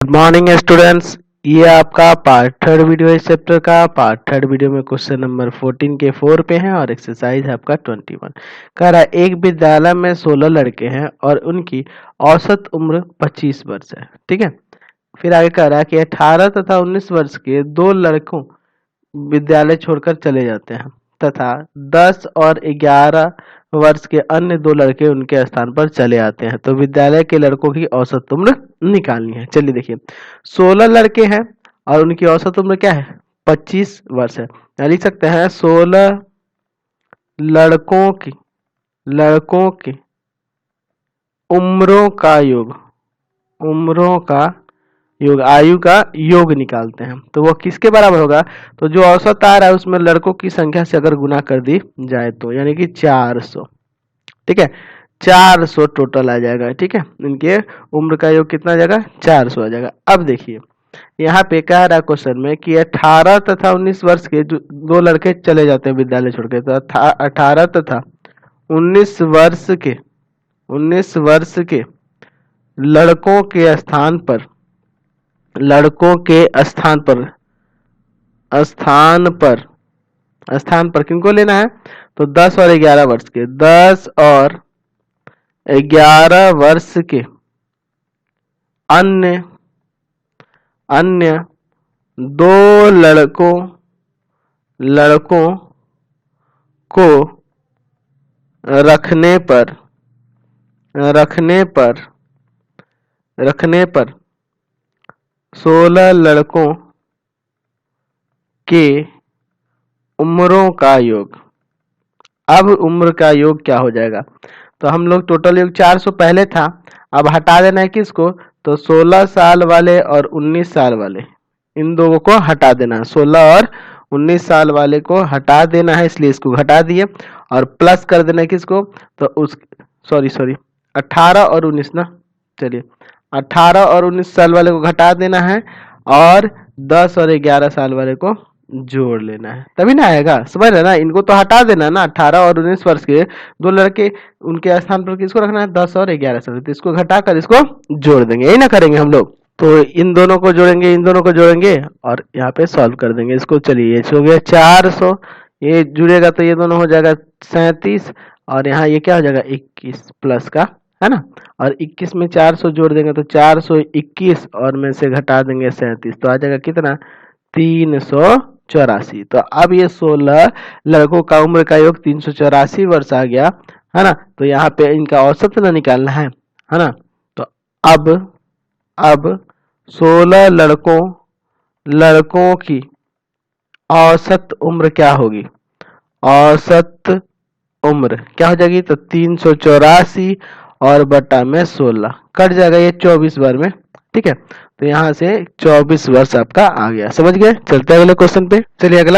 Good morning students. ये आपका part third video है इस चैप्टर का। पार्ट थर्ड वीडियो में क्वेश्चन नंबर 14 के 4 पे है और एक्सरसाइज है आपका 21। कह रहा है एक विद्यालय में 16 लड़के हैं और उनकी औसत उम्र 25 वर्ष है। ठीक है, फिर आगे कह रहा है कि 18 तथा 19 वर्ष के दो लड़कों विद्यालय छोड़कर चले जाते हैं तथा 10 और 11 वर्ष के अन्य दो लड़के उनके स्थान पर चले आते हैं, तो विद्यालय के लड़कों की औसत उम्र निकालनी है। चलिए देखिए, 16 लड़के हैं और उनकी औसत उम्र क्या है, 25 वर्ष है। लिख सकते हैं 16 लड़कों की उम्रों का योग, आयु का योग निकालते हैं, तो वो किसके बराबर होगा। तो जो औसत आ रहा है उसमें लड़कों की संख्या से अगर गुना कर दी जाए तो यानी कि 400। ठीक है, 400 टोटल आ जाएगा। ठीक है, इनके उम्र का योग कितना आ जाएगा, 400 आ जाएगा। अब देखिए यहाँ पे कह रहा है क्वेश्चन में कि 18 तथा 19 वर्ष के दो लड़के चले जाते हैं विद्यालय छोड़ के, तो 18 तथा 19 वर्ष के लड़कों के स्थान पर किनको लेना है, तो 10 और 11 वर्ष के 10 और 11 वर्ष के अन्य दो लड़कों को रखने पर 16 लड़कों के उम्रों का योग। अब उम्र का योग क्या हो जाएगा, तो हम लोग टोटल योग 400 पहले था, अब हटा देना है किसको, तो 16 साल वाले और 19 साल वाले, इन दोनों को हटा देना है। 16 और 19 साल वाले को हटा देना है, इसलिए इसको हटा दिए और प्लस कर देना है किसको, तो उस सॉरी 18 और 19 ना, चलिए 18 और 19 साल वाले को घटा देना है और 10 और 11 साल वाले को जोड़ लेना है, तभी ना आएगा। समझ रहे ना, इनको तो हटा देना ना, 18 और 19 वर्ष के दो लड़के उनके स्थान पर किसको रखना है, 10 और 11 साल, तो इसको घटाकर इसको जोड़ देंगे, यही ना करेंगे हम लोग। तो इन दोनों को जोड़ेंगे और यहाँ पे सॉल्व कर देंगे इसको। चलिए ये हो गया 400, ये जुड़ेगा तो ये दोनों हो जाएगा 37 और यहाँ ये क्या हो जाएगा 21 प्लस का, है ना, और 21 में 400 जोड़ देंगे तो 421 और में से घटा देंगे 37, तो आ जाएगा कितना 384। तो अब ये 16 लड़कों का उम्र का योग 384 वर्ष आ गया, है ना। तो यहाँ पे इनका औसत ना निकालना है ना। तो अब 16 लड़कों की औसत उम्र क्या होगी, औसत उम्र क्या हो जाएगी, तो 384 और बटा में 16 कट जाएगा ये 24 बार में। ठीक है, तो यहाँ से 24 वर्ष आपका आ गया। समझ गए, चलते हैं अगले क्वेश्चन पे। चलिए अगला